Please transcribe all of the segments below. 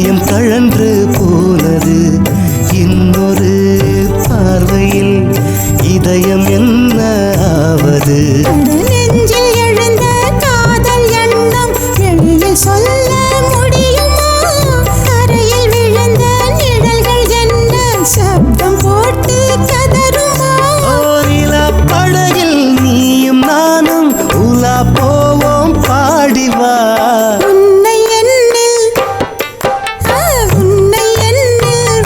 இதயம் கழன்று போனது இன்னொரு பார்வையில் இதயம் என்ன ஆவது நெஞ்சில் எழுந்த காதல் எண்ணம் வெளியில் சொல்ல முடியுமா கரையில் விழுந்த நிழல்கள் என்ன சப்தம் போட்டு கதறுமா ஓரிலா படகில் நீயும் நானும் உலா போவோம் பாடிவா உன்னை என்னில்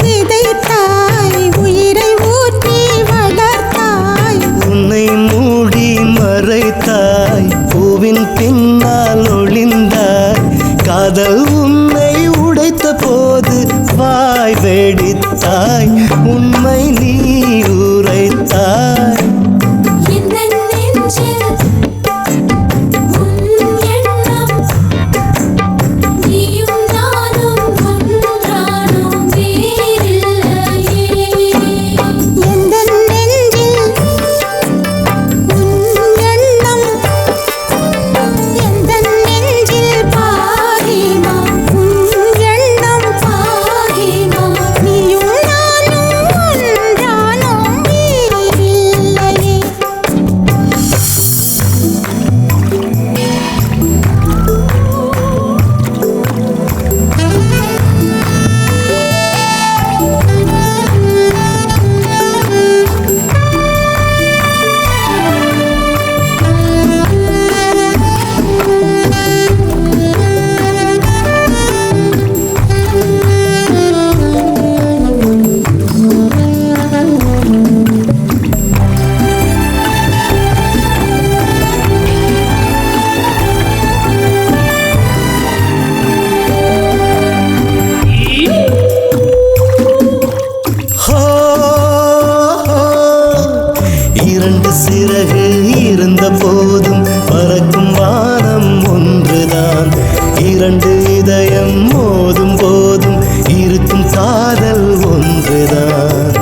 விதைத்தாய் உயிரை ஊற்றி வளர்த்தாய் உன்னை மூடி மறைத்தாய் பூவின் பின்னால் ஒளிந்தாய் காதல் உன்னை உடைத்த போது வாய் வெடித்தாய் உண்மை நீ உரைத்தாய் இரண்டு சிறகு இருந்த போதும் பறக்கும் வானம் ஒன்றுதான் இரண்டு இதயம் மோதும் போதும் இருக்கும் காதல் ஒன்றுதான்